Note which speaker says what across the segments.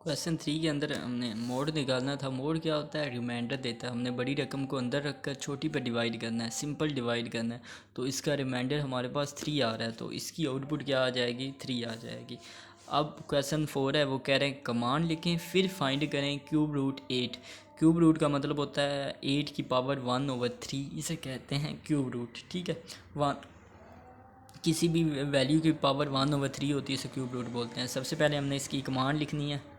Speaker 1: Question 3 के अंदर हमने मोड निकालना था। मोड क्या होता है? रिमाइंडर देता है। हमने बड़ी रकम को अंदर रखकर छोटी पर डिवाइड करना है, सिंपल डिवाइड करना है। तो इसका रिमाइंडर हमारे पास 3 आ रहा है, तो इसकी आउटपुट क्या आ जाएगी? 3 आ जाएगी। अब क्वेश्चन 4 है, वो कह रहे हैं कमांड लिखें फिर फाइंड करें क्यूब रूट 8। क्यूब रूट का मतलब होता है 8 की पावर 1/3, इसे कहते हैं क्यूब रूट। ठीक है, वन किसी भी वैल्यू की पावर 1/3 होती है, इसे क्यूब रूट बोलते हैं। सबसे पहले हमने इसकी कमांड लिखनी है।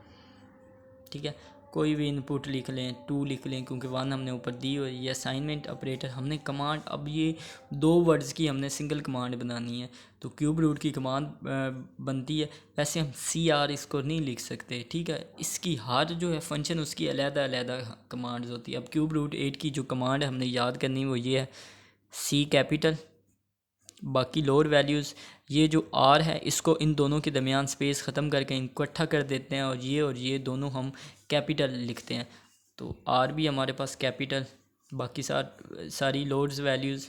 Speaker 1: ठीक है, कोई भी इनपुट लिख लें, 2 लिख लें, क्योंकि 1 हमने ऊपर दी हुई है। ये असाइनमेंट ऑपरेटर हमने कमांड, अब ये 2 वर्ड्स की हमने सिंगल कमांड बनानी है, तो क्यूब रूट की कमांड बनती है। वैसे हम CR इसको नहीं लिख सकते। ठीक है, इसकी हर जो है फंक्शन उसकी अलग अलग कमांड्स होती है। अब क्यूब रूट 8 की जो कमांड हमने याद करनी है वो ये है, C कैपिटल, बाकी लोअर वैल्यूज़। ये जो आर है इसको इन दोनों के दरमियान स्पेस ख़त्म करके इकट्ठा कर देते हैं, और ये दोनों हम कैपिटल लिखते हैं। तो आर भी हमारे पास कैपिटल, बाकी सारी lowers values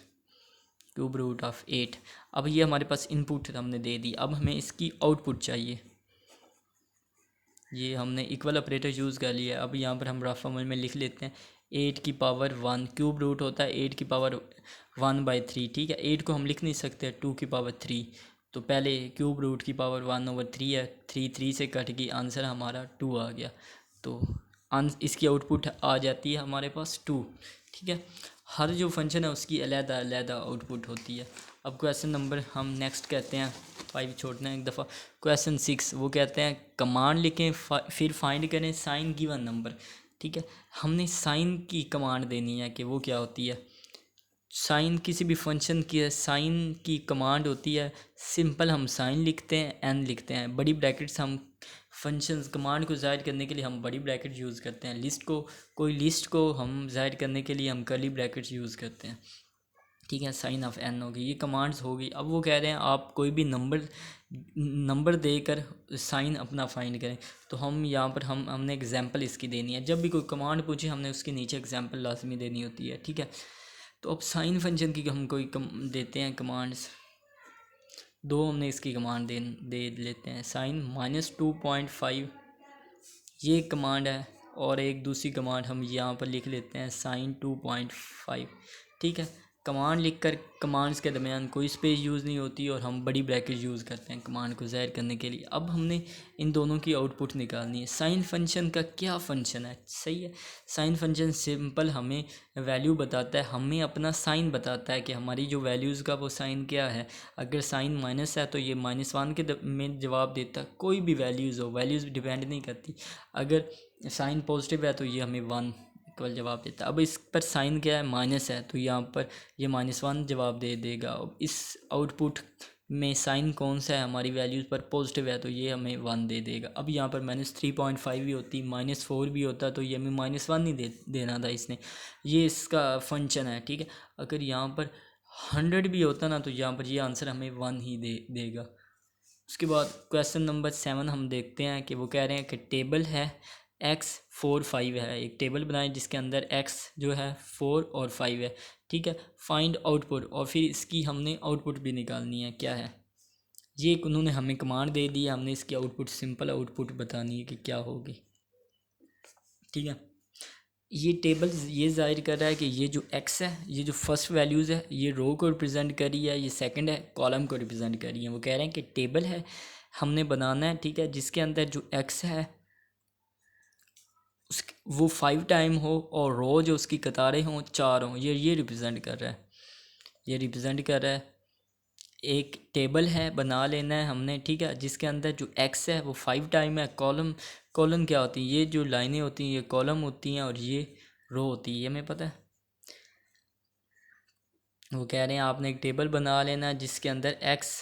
Speaker 1: cube root of 8। अब ये हमारे पास इनपुट हमने दे दी, अब हमें इसकी आउटपुट चाहिए। ये हमने इक्वल ऑपरेटर यूज़ कर लिया। अब यहाँ पर हम रफ फॉर्मूले में लिख लेते हैं 8 की पावर 1, क्यूब रूट होता है 8 की पावर 1/3। ठीक है, 8 को हम लिख नहीं सकते 2 की पावर 3, तो पहले क्यूब रूट की पावर 1/3 है, 3 से कट गई, आंसर हमारा 2 आ गया। तो इसकी आउटपुट आ जाती है हमारे पास 2। ठीक है, हर जो फंक्शन है उसकी अलग आउटपुट होती है। अब क्वेश्चन नंबर हम नेक्स्ट कहते हैं 5 छोड़ना है एक दफ़ा। क्वेश्चन 6 वो कहते हैं कमांड लिखें फिर फाइंड करें साइन गिवन नंबर। ठीक है, हमने साइन की कमांड देनी है कि वो क्या होती है। साइन किसी भी फंक्शन की साइन की कमांड होती है, सिंपल हम साइन लिखते हैं, एन लिखते हैं, बड़ी ब्रैकेट्स हम फंक्शंस कमांड को ज़ाहिर करने के लिए हम बड़ी ब्रैकेट यूज़ करते हैं। कोई लिस्ट को हम ज़ाहिर करने के लिए हम कर्ली ब्रैकेट्स यूज़ करते हैं। ठीक है, साइन ऑफ एन होगी, ये कमांड्स होगी। अब वो कह रहे हैं आप कोई भी नंबर देकर साइन अपना फाइंड करें। तो हम यहाँ पर हमने एग्जांपल इसकी देनी है। जब भी कोई कमांड पूछे हमने उसके नीचे एग्जांपल लाजमी देनी होती है। ठीक है, तो अब साइन फंक्शन की हम कोई देते हैं कमांड्स। 2 हमने इसकी कमांड दे लेते हैं। साइन -2.5 ये कमांड है, और एक दूसरी कमांड हम यहाँ पर लिख लेते हैं साइन 2.5। ठीक है, कमांड लिखकर कमांड्स के दरमियान कोई स्पेस यूज़ नहीं होती, और हम बड़ी ब्रैकेट यूज़ करते हैं कमांड को ज़ाहिर करने के लिए। अब हमने इन दोनों की आउटपुट निकालनी है। साइन फंक्शन का क्या फंक्शन है? सही है, साइन फंक्शन सिंपल हमें वैल्यू बताता है, हमें अपना साइन बताता है कि हमारी जो वैल्यूज़ का वो साइन क्या है। अगर साइन माइनस है तो ये -1 में जवाब देता है। कोई भी वैल्यूज़ हो, वैल्यूज़ डिपेंड नहीं करती। अगर साइन पॉजिटिव है तो ये हमें 1 इक्वल जवाब देता है। अब इस पर साइन क्या है? माइनस है, तो यहाँ पर ये -1 जवाब दे देगा। अब इस आउटपुट में साइन कौन सा है? हमारी वैल्यूज़ पर पॉजिटिव है, तो ये हमें 1 दे देगा। अब यहाँ पर -3.5 भी होती, -4 भी होता, तो ये हमें -1 ही देना था इसने। ये इसका फंक्शन है। ठीक है, अगर यहाँ पर 100 भी होता ना, तो यहाँ पर ये आंसर हमें 1 ही देगा। उसके बाद क्वेश्चन नंबर 7 हम देखते हैं कि वो कह रहे हैं कि टेबल है x 4 5 है। एक टेबल बनाए जिसके अंदर x जो है 4 और 5 है। ठीक है, फाइंड आउटपुट, और फिर इसकी हमने आउटपुट भी निकालनी है क्या है। ये उन्होंने हमें कमांड दे दी है, हमने इसकी आउटपुट सिंपल आउटपुट बतानी है कि क्या होगी। ठीक है, ये टेबल ये जाहिर कर रहा है कि ये जो x है, ये जो फर्स्ट वैल्यूज़ है, ये रो को रिप्रेजेंट कर रही है, ये सेकंड है कॉलम को रिप्रेजेंट कर रही है। वो कह रहे हैं कि टेबल है हमने बनाना है। ठीक है, जिसके अंदर जो x है उस वो 5 टाइम हो, और रो जो उसकी कतारें हों 4 हों। ये रिप्रेजेंट कर रहा है, ये रिप्रेजेंट कर रहा है। एक टेबल है बना लेना है हमने। ठीक है, जिसके अंदर जो x है वो 5 टाइम है। कॉलम क्या होती है? ये जो लाइनें होती हैं ये कॉलम होती हैं, और ये रो होती है, ये हमें पता है। वो कह रहे हैं आपने एक टेबल बना लेना है जिसके अंदर x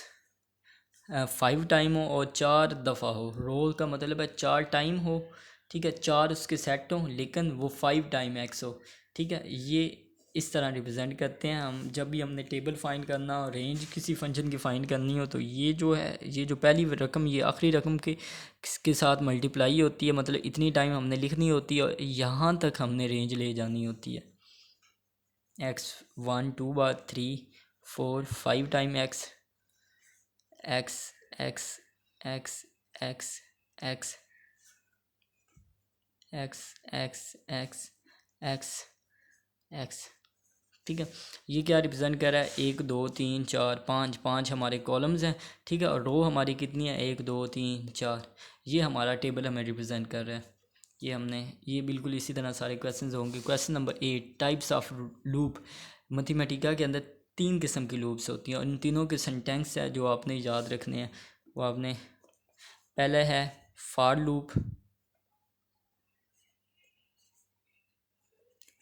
Speaker 1: 5 टाइम हो और 4 दफ़ा हो। रोल का मतलब है 4 टाइम हो। ठीक है, 4 उसके सेट हो, लेकिन वो 5 टाइम x हो। ठीक है, ये इस तरह रिप्रेजेंट करते हैं हम। जब भी हमने टेबल फाइंड करना हो, रेंज किसी फंक्शन की फाइंड करनी हो, तो ये जो है, ये जो पहली रकम, ये आखिरी रकम के साथ मल्टीप्लाई होती है। मतलब इतनी टाइम हमने लिखनी होती है, और यहाँ तक हमने रेंज ले जानी होती है। x 1 2 बार 3 4 5 time x x x x x x x x x x x. ठीक है, ये क्या रिप्रेजेंट कर रहा है, 1 2 3 4 5, 5 हमारे कॉलम्स हैं। ठीक है, और रो हमारी कितनी है, 1 2 3 4। ये हमारा टेबल हमें रिप्रेजेंट कर रहा है। ये हमने, ये बिल्कुल इसी तरह सारे क्वेश्चंस होंगे। Question number 8, types of loop. Mathematica के अंदर 3 किस्म की लूप्स होती हैं और इन तीनों के सेंटेंस है जो आपने याद रखने हैं। वो आपने, पहला है फॉर लूप,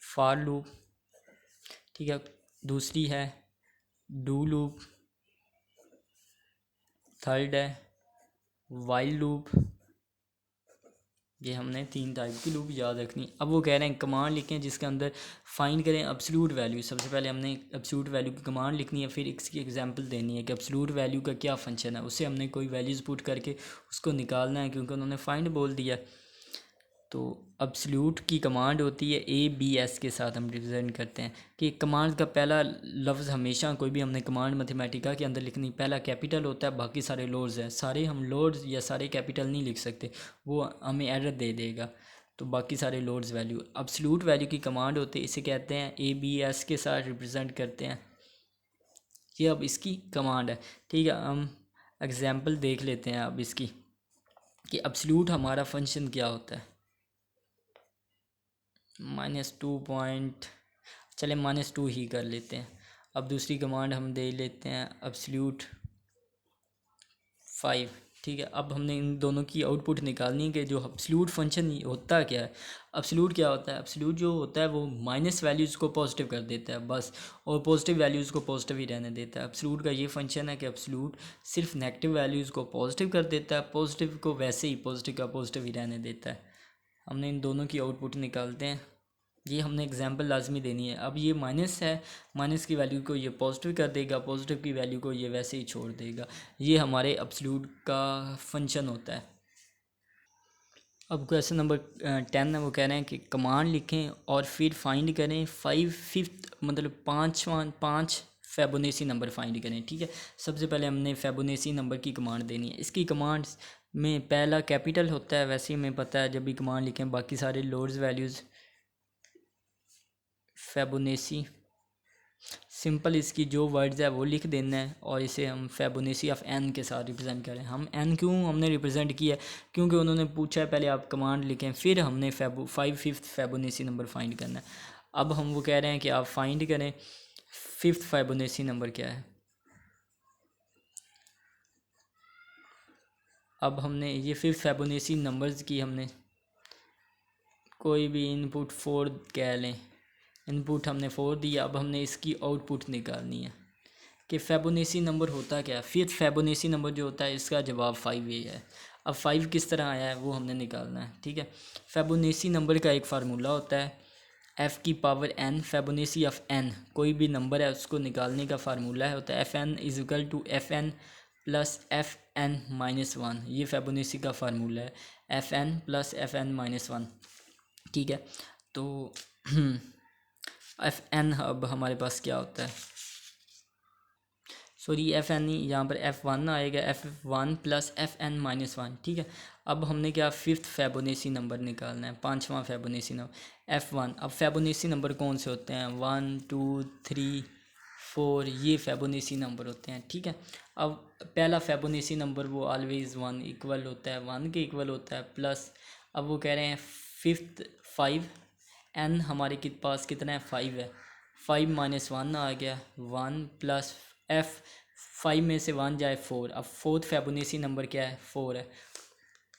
Speaker 1: फॉर लूप। ठीक है, दूसरी है डू लूप, थर्ड है वाइल लूप। ये हमने 3 टाइप की लूप याद रखनी। अब वो कह रहे हैं कमांड लिखें जिसके अंदर फाइंड करें एब्सोल्यूट वैल्यू। सबसे पहले हमने एब्सोल्यूट वैल्यू की कमांड लिखनी है, फिर इसकी एग्जांपल देनी है कि एब्सोल्यूट वैल्यू का क्या फंक्शन है। उससे हमने कोई वैल्यूज़ पुट करके उसको निकालना है, क्योंकि उन्होंने फाइंड बोल दिया। तो एब्सोल्यूट की कमांड होती है ABS के साथ हम रिप्रेजेंट करते हैं कि कमांड का पहला लफ्ज़ हमेशा कोई भी हमने कमांड मैथमेटिका के अंदर लिखनी, पहला कैपिटल होता है, बाकी सारे लोड्स हैं। सारे हम लोड्स या सारे कैपिटल नहीं लिख सकते, वो हमें एरर दे देगा। तो बाकी सारे लोड्स वैल्यू, एब्सोल्यूट वैल्यू की कमांड होती है, इसे कहते हैं ABS के साथ रिप्रेजेंट करते हैं। ये अब इसकी कमांड है। ठीक है, हम एग्जाम्पल देख लेते हैं अब इसकी कि एब्सोल्यूट हमारा फंक्शन क्या होता है। -2 पॉइंट, चले -2 ही कर लेते हैं। अब दूसरी कमांड हम दे लेते हैं एब्सोल्यूट 5। ठीक है, अब हमने इन दोनों की आउटपुट निकालनी है कि जो एब्सोल्यूट फंक्शन होता क्या है। एब्सोल्यूट क्या होता है, एब्सोल्यूट जो होता है वो माइनस वैल्यूज़ को पॉजिटिव कर देता है बस, और पॉजिटिव वैल्यूज़ को पॉजिटिव ही रहने देता है। एब्सोल्यूट का ये फंक्शन है कि एब्सोल्यूट सिर्फ नेगेटिव वैल्यूज़ को पॉजिटिव कर देता है, पॉजिटिव को वैसे ही पॉजिटिव का पॉजिटिव ही रहने देता है। हमने इन दोनों की आउटपुट निकालते हैं। ये हमने एग्जाम्पल लाजमी देनी है। अब ये माइनस है, माइनस की वैल्यू को ये पॉजिटिव कर देगा, पॉजिटिव की वैल्यू को ये वैसे ही छोड़ देगा। ये हमारे एब्सोल्यूट का फंक्शन होता है। अब क्वेश्चन नंबर 10 है, वो कह रहे हैं कि कमांड लिखें और फिर फाइंड करें 5/5, मतलब 5 फेबोनेसी नंबर फाइंड करें। ठीक है, सबसे पहले हमने फेबोनेसी नंबर की कमांड देनी है। इसकी कमांड में पहला कैपिटल होता है, वैसे ही हमें पता है जब भी कमांड लिखें बाकी सारे लोड्स वैल्यूज़ फेबोनेसी। सिंपल इसकी जो वर्ड्स है वो लिख देना है और इसे हम फेबोनेसी ऑफ एन के साथ रिप्रेजेंट करें। हम एन क्यों हमने रिप्रेजेंट किया है, क्योंकि उन्होंने पूछा है पहले आप कमांड लिखें फिर हमने 5/5 फेबोनेसी नंबर फाइंड करना है। अब हम वो कह रहे हैं कि आप फाइंड करें 5th फेबोनेसी नंबर क्या है। अब हमने ये 5th फेबोनेसी नंबर्स की हमने कोई भी इनपुट 4 कह लें, इनपुट हमने 4 दिया। अब हमने इसकी आउटपुट निकालनी है कि फेबोनेसी नंबर होता क्या है। फिर फेबोनेसी नंबर जो होता है इसका जवाब 5 ये है। अब 5 किस तरह आया है वो हमने निकालना है। ठीक है, फेबोनेसी नंबर का एक फार्मूला होता है f⁴n, फेबोनेसी ऑफ n, कोई भी नंबर है उसको निकालने का फार्मूला है होता है fn = fn प्लस fn-1। ये फेबोनेसी का फार्मूला है, fn प्लस fn-1। ठीक है, तो fn अब हमारे पास क्या होता है, सॉरी fn ही यहाँ पर f1 आएगा, f1 प्लस fn-1। ठीक है, अब हमने क्या 5th फेबोनेसी नंबर निकालना है, 5वां फेबोनेसी नंबर f1। अब फेबोनेसी नंबर कौन से होते हैं, 1 2 3 4, ये फेबोनेसी नंबर होते हैं। ठीक है, अब पहला फेबोनेसी नंबर वो ऑलवेज़ 1 इक्वल होता है, 1 के इक्वल होता है, प्लस अब वो कह रहे हैं 5th 5, n हमारे के पास कितना है 5 है, 5-1 आ गया 1 प्लस f, 5 में से 1 जाए 4। अब 4th फेबोनेसी नंबर क्या है 4 है,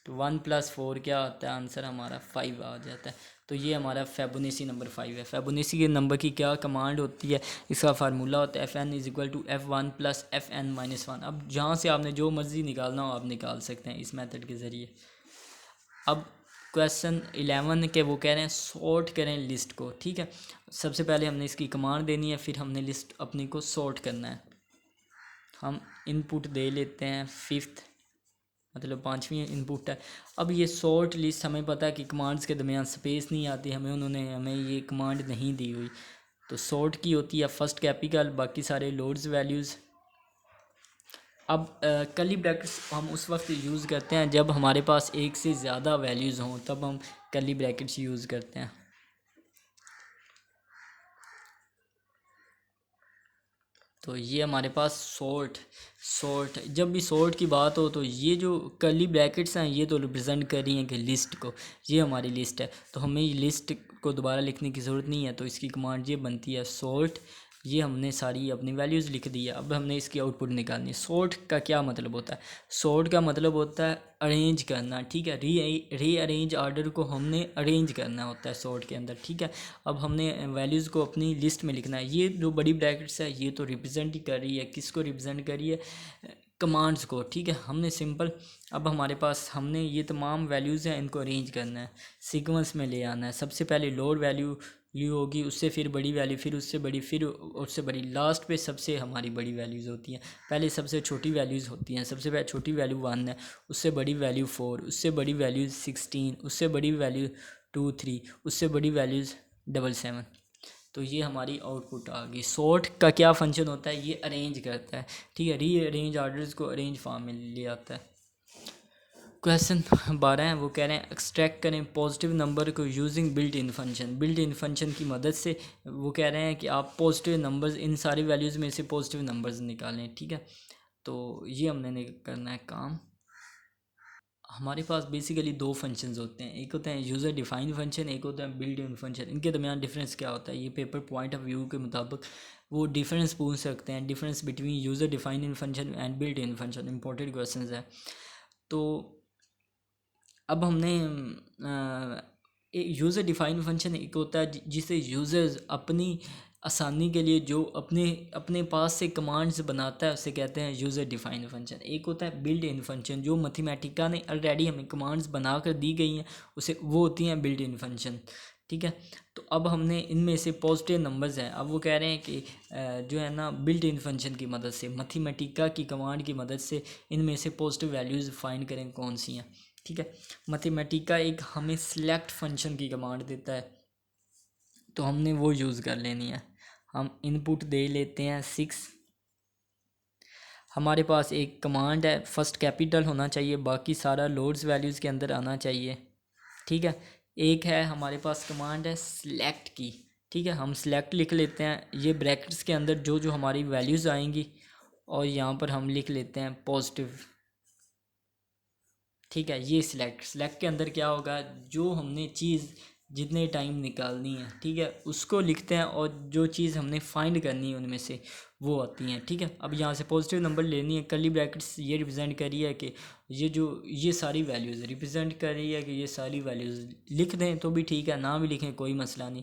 Speaker 1: तो 1 + 4 क्या आता है, आंसर हमारा 5 आ जाता है। तो ये हमारा फेबोनेसी नंबर 5 है। फेबोनेसी के नंबर की क्या कमांड होती है, इसका फार्मूला होता है fn = f1 प्लस fn-1। अब जहाँ से आपने जो मर्ज़ी निकालना हो आप निकाल सकते हैं इस मेथड के ज़रिए। अब क्वेश्चन 11 के वो कह रहे हैं सॉर्ट करें लिस्ट को। ठीक है, सबसे पहले हमने इसकी कमांड देनी है, फिर हमने लिस्ट अपनी को सॉर्ट करना है। हम इनपुट दे लेते हैं 5th, मतलब 5वीं इनपुट है। अब ये सॉर्ट लिस्ट हमें पता है कि कमांड्स के दरमियान स्पेस नहीं आती, हमें ये कमांड नहीं दी हुई। तो सॉर्ट की होती है फर्स्ट कैपिटल, बाकी सारे लोड्स वैल्यूज़। अब कर्ली ब्रैकेट्स हम उस वक्त यूज़ करते हैं जब हमारे पास एक से ज़्यादा वैल्यूज़ हों, तब हम कर्ली ब्रैकेट्स यूज़ करते हैं। तो ये हमारे पास सॉर्ट जब भी सॉर्ट की बात हो तो ये जो कर्ली ब्रैकेट्स हैं ये तो रिप्रेजेंट कर रही हैं कि लिस्ट को, ये हमारी लिस्ट है, तो हमें ये लिस्ट को दोबारा लिखने की ज़रूरत नहीं है। तो इसकी कमांड ये बनती है सॉर्ट, ये हमने सारी अपनी वैल्यूज़ लिख दी है। अब हमने इसकी आउटपुट निकालनी है। सॉर्ट का क्या मतलब होता है? सॉर्ट का मतलब होता है अरेंज करना, ठीक है। रीअरेंज आर्डर को हमने अरेंज करना होता है सॉर्ट के अंदर, ठीक है। अब हमने वैल्यूज़ को अपनी लिस्ट में लिखना है। ये जो बड़ी ब्रैकेट्स है ये तो रिप्रेजेंट ही कर रही है, किसको रिप्रेजेंट कर रही है? कमांड्स को, ठीक है। हमने सिंपल, अब हमारे पास हमने ये तमाम वैल्यूज़ हैं, इनको अरेंज करना है, सीक्वेंस में ले आना है। सबसे पहले लोअर वैल्यू ली होगी, उससे फिर बड़ी वैल्यू, फिर उससे बड़ी, फिर उससे बड़ी, लास्ट पे सबसे हमारी बड़ी वैल्यूज़ होती हैं। पहले सबसे छोटी वैल्यूज़ होती हैं, सबसे पहले छोटी वैल्यू 1 है, उससे बड़ी वैल्यू 4, उससे बड़ी वैल्यू 16, उससे बड़ी वैल्यू 2 3, उससे बड़ी वैल्यूज़ 7 7। तो ये हमारी आउटपुट आ गई। सॉर्ट का क्या फंक्शन होता है? ये अरेंज करता है, ठीक है। रीअरेंज आर्डर्स को अरेंज फॉर्म में ले आता है। क्वेश्चन 12 है, वो कह रहे हैं एक्सट्रैक्ट करें पॉजिटिव नंबर को using built in function. Built in function की मदद से वो कह रहे हैं कि आप पॉजिटिव नंबर्स, इन सारी वैल्यूज़ में से पॉजिटिव नंबर्स निकालें, ठीक है। तो ये हमने करना है काम। हमारे पास बेसिकली दो फंक्शंस होते हैं, एक होता है यूज़र डिफाइंड फंक्शन, एक होता है बिल्ट इन फंक्शन। इनके दरमियान डिफरेंस क्या होता है? ये पेपर पॉइंट ऑफ व्यू के मुताबिक वो डिफरेंस पूछ सकते हैं, difference between user defined in function and built in function. Important question है। तो अब हमने यूज़र डिफाइंड फंक्शन एक होता है जिसे यूज़र्स अपनी आसानी के लिए जो अपने अपने पास से कमांड्स बनाता है, उसे कहते हैं यूज़र डिफाइंड फंक्शन। एक होता है बिल्ट इन फंक्शन, जो मैथमेटिका ने ऑलरेडी हमें कमांड्स बना कर दी गई हैं, उसे वो होती हैं बिल्ट इन फंक्शन, ठीक है। तो अब हमने इनमें से पॉजिटिव नंबर्स हैं, अब वो कह रहे हैं कि जो है ना बिल्ट इन फंक्शन की मदद से, मैथमेटिका की कमांड की मदद से इनमें से पॉजिटिव वैल्यूज़ फाइंड करें कौन सी हैं, ठीक है। मैथमेटिका एक हमें सिलेक्ट फंक्शन की कमांड देता है, तो हमने वो यूज़ कर लेनी है। हम इनपुट दे लेते हैं 6। हमारे पास एक कमांड है, फर्स्ट कैपिटल होना चाहिए, बाकी सारा लोड्स वैल्यूज़ के अंदर आना चाहिए, ठीक है। एक है हमारे पास कमांड है सिलेक्ट की, ठीक है। हम सिलेक्ट लिख लेते हैं, ये ब्रैकेट्स के अंदर जो जो हमारी वैल्यूज़ आएंगी, और यहाँ पर हम लिख लेते हैं पॉजिटिव, ठीक है। ये सिलेक्ट के अंदर क्या होगा? जो हमने चीज़ जितने टाइम निकालनी है, ठीक है, उसको लिखते हैं, और जो चीज़ हमने फाइंड करनी है उनमें से वो आती हैं, ठीक है। अब यहाँ से पॉजिटिव नंबर लेनी है, कर्ली ब्रैकेट्स ये रिप्रेजेंट कर रही है कि ये सारी वैल्यूज़ रिप्रेजेंट कर रही है कि ये सारी वैल्यूज़ लिख दें तो भी ठीक है, ना भी लिखें कोई मसला नहीं।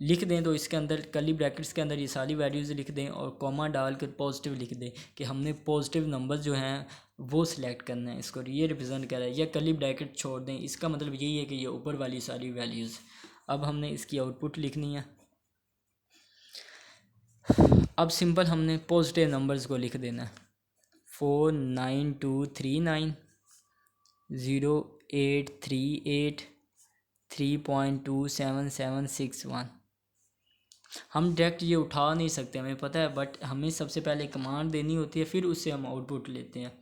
Speaker 1: लिख दें तो इसके अंदर कर्ली ब्रैकेट्स के अंदर ये सारी वैल्यूज़ लिख दें, और कॉमा डाल कर पॉजिटिव लिख दें कि हमने पॉजिटिव नंबर्स जो हैं वो सिलेक्ट करना है, इसको ये रिप्रेजेंट कर रहा है। या कर्ली ब्रैकेट छोड़ दें, इसका मतलब यही है कि ये ऊपर वाली सारी वैल्यूज़। अब हमने इसकी आउटपुट लिखनी है। अब सिंपल हमने पॉजिटिव नंबर्स को लिख देना है, 49239, 0838, 3.27761। हम डायरेक्ट ये उठा नहीं सकते, हमें पता है, बट हमें सबसे पहले कमांड देनी होती है, फिर उससे हम आउटपुट लेते हैं।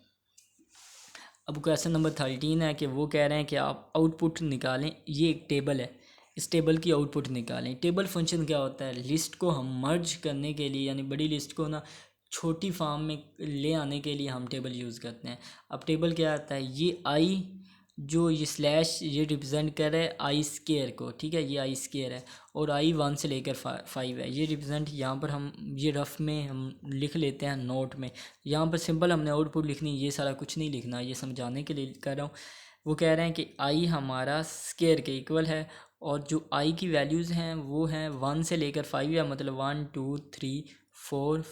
Speaker 1: अब क्वेश्चन नंबर 13 है कि वो कह रहे हैं कि आप आउटपुट निकालें। ये एक टेबल है, इस टेबल की आउटपुट निकालें। टेबल फंक्शन क्या होता है? लिस्ट को हम मर्ज करने के लिए, यानी बड़ी लिस्ट को ना छोटी फॉर्म में ले आने के लिए हम टेबल यूज़ करते हैं। अब टेबल क्या आता है? ये आई, जो ये स्लैश ये रिप्रेजेंट कर रहा है आई स्केयर को, ठीक है, ये आई स्केयर है, और आई 1 से लेकर 5 है, ये रिप्रेजेंट यहाँ पर हम ये रफ में हम लिख लेते हैं नोट में। यहाँ पर सिंपल हमने आउटपुट लिखनी, ये सारा कुछ नहीं लिखना, ये समझाने के लिए कर रहा हूँ। वो कह रहे हैं कि आई हमारा स्केयर के इक्वल है, और जो आई की वैल्यूज़ हैं वो हैं 1 से लेकर 5 है, मतलब 1 2 3 4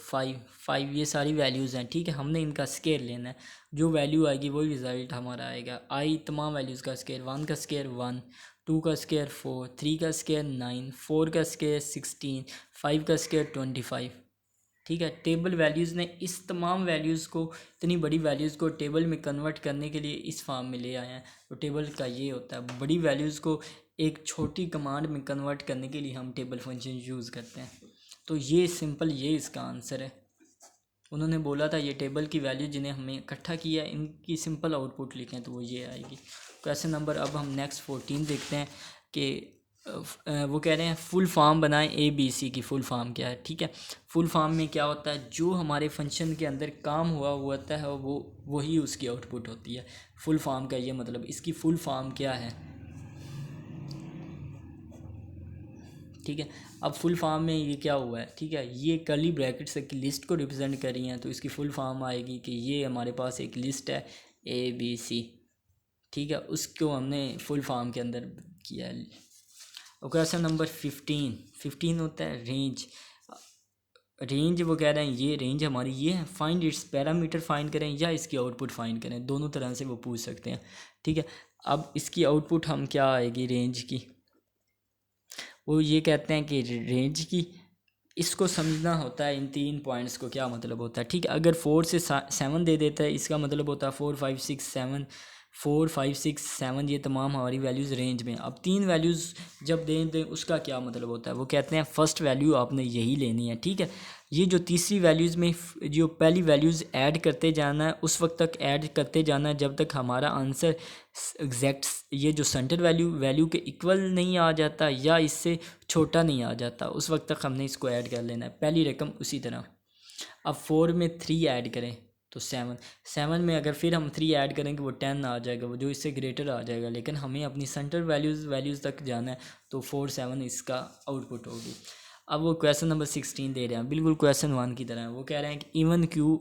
Speaker 1: 5 ये सारी वैल्यूज़ हैं, ठीक है। हमने इनका स्केयर लेना है, जो वैल्यू आएगी वही रिज़ल्ट हमारा आएगा। आई तमाम वैल्यूज़ का स्केयर, 1 का स्केयर 1, 2 का स्केयर 4, 3 का स्केयर 9, 4 का स्केयर 16, 5 का स्केयर 25, ठीक है। टेबल वैल्यूज़ ने इस तमाम वैल्यूज़ को, इतनी बड़ी वैल्यूज़ को टेबल में कन्वर्ट करने के लिए इस फॉर्म में ले आए हैं। तो टेबल का ये होता है, बड़ी वैल्यूज़ को एक छोटी कमांड में कन्वर्ट करने के लिए हम टेबल फंक्शन यूज़ करते हैं। तो ये सिंपल, ये इसका आंसर है। उन्होंने बोला था ये टेबल की वैल्यू जिन्हें हमने इकट्ठा किया है इनकी सिंपल आउटपुट लिखें, तो वो ये आएगी। क्वेश्चन नंबर अब हम नेक्स्ट 14 देखते हैं कि वो कह रहे हैं फुल फॉर्म बनाएं ABC की फुल फॉर्म क्या है। ठीक है, फुल फॉर्म में क्या होता है, जो हमारे फंक्शन के अंदर काम हुआ होता है वो वही उसकी आउटपुट होती है। फुल फॉर्म का ये मतलब, इसकी फुल फॉर्म क्या है। ठीक है, अब फुल फॉर्म में ये क्या हुआ है, ठीक है, ये कर्ली ब्रैकेट्स की लिस्ट को रिप्रेजेंट कर रही हैं, तो इसकी फुल फॉर्म आएगी कि ये हमारे पास एक लिस्ट है ABC। ठीक है, उसको हमने फुल फॉर्म के अंदर किया है। और क्वेश्चन नंबर 15 होता है रेंज। रेंज वो कह रहे हैं ये रेंज हमारी ये है, फाइंड इट्स पैरामीटर फाइंड करें या इसकी आउटपुट फाइंड करें, दोनों तरह से वो पूछ सकते हैं। ठीक है, अब इसकी आउटपुट हम क्या आएगी रेंज की, वो ये कहते हैं कि रेंज की इसको समझना होता है इन 3 पॉइंट्स को क्या मतलब होता है। ठीक है, अगर 4 से 7 दे देता है इसका मतलब होता है 4 5 6 7, 4 5 6 7 ये तमाम हमारी वैल्यूज़ रेंज में। अब 3 वैल्यूज़ जब दें उसका क्या मतलब होता है, वो कहते हैं फर्स्ट वैल्यू आपने यही लेनी है। ठीक है, ये जो तीसरी वैल्यूज़ में जो पहली वैल्यूज़ ऐड करते जाना है उस वक्त तक ऐड करते जाना है जब तक हमारा आंसर एग्जैक्ट ये जो सेंटर वैल्यू के इक्वल नहीं आ जाता या इससे छोटा नहीं आ जाता, उस वक्त तक हमने इसको ऐड कर लेना है पहली रकम। उसी तरह अब 4 में 3 ऐड करें तो 7 में अगर फिर हम 3 ऐड करेंगे वो 10 आ जाएगा, वो जो इससे ग्रेटर आ जाएगा, लेकिन हमें अपनी सेंटर वैल्यूज़ तक जाना है, तो 4 7 इसका आउटपुट होगी। अब वो क्वेश्चन नंबर 16 दे रहे हैं, बिल्कुल क्वेश्चन 1 की तरह। वो कह रहे हैं कि इवन क्यू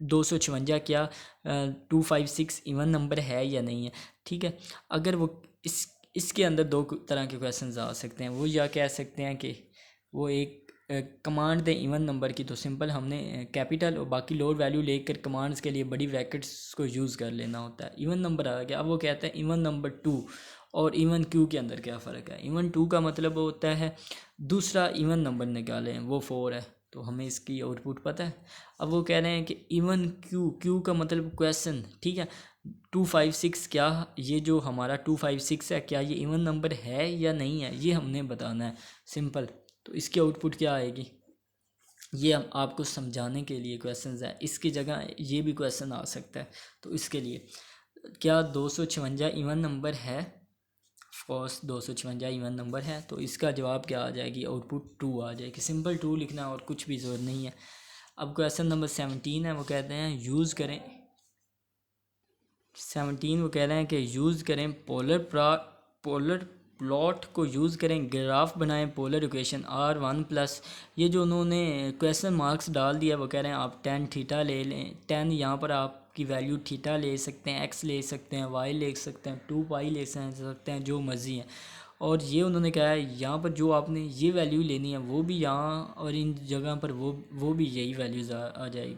Speaker 1: 256 क्या 256 इवन नंबर है या नहीं है। ठीक है, अगर वो इसके अंदर 2 तरह के क्वेश्चंस आ सकते हैं। वो या कह सकते हैं कि वो एक कमांड दें इवन नंबर की, तो सिंपल हमने कैपिटल और बाकी लोअर वैल्यू लेकर कमांड्स के लिए बड़ी ब्रैकेट्स को यूज़ कर लेना होता है। इवन नंबर आ गया, अब वो कहते हैं इवन नंबर 2 और इवन क्यू के अंदर क्या फ़र्क है। इवन 2 का मतलब होता है दूसरा इवन नंबर निकालें, वो 4 है, तो हमें इसकी आउटपुट पता है। अब वो कह रहे हैं कि इवन क्यू का मतलब क्वेश्चन। ठीक है, 256 क्या ये जो हमारा 256 है क्या ये इवन नंबर है या नहीं है, ये हमने बताना है सिंपल। तो इसकी आउटपुट क्या आएगी, ये हम आपको समझाने के लिए क्वेश्चन है, इसकी जगह ये भी क्वेश्चन आ सकता है। तो इसके लिए क्या 256 इवन नंबर है, ऑफकोर्स 256 इवन नंबर है, तो इसका जवाब क्या आ जाएगी, आउटपुट 2 आ जाएगी। सिंपल 2 लिखना और कुछ भी ज़रूरत नहीं है। अब क्वेश्चन नंबर 17 है, वो कहते हैं यूज़ करें 17 वो कह रहे हैं कि यूज़ करें पोलर प्लॉट को यूज़ करें, ग्राफ बनाएं पोलर इक्वेशन R1 प्लस, ये जो उन्होंने क्वेश्चन मार्क्स डाल दिया, वो कह रहे हैं आप tan थीटा ले लें। tan यहाँ पर आपकी वैल्यू थीटा ले सकते हैं, x ले सकते हैं, y ले सकते हैं, 2 पाई ले सकते हैं, जो मर्ज़ी है। और ये उन्होंने कहा है यहाँ पर जो आपने ये वैल्यू लेनी है वो भी यहाँ और इन जगह पर वो भी यही वैल्यूज़ आ जाएगी।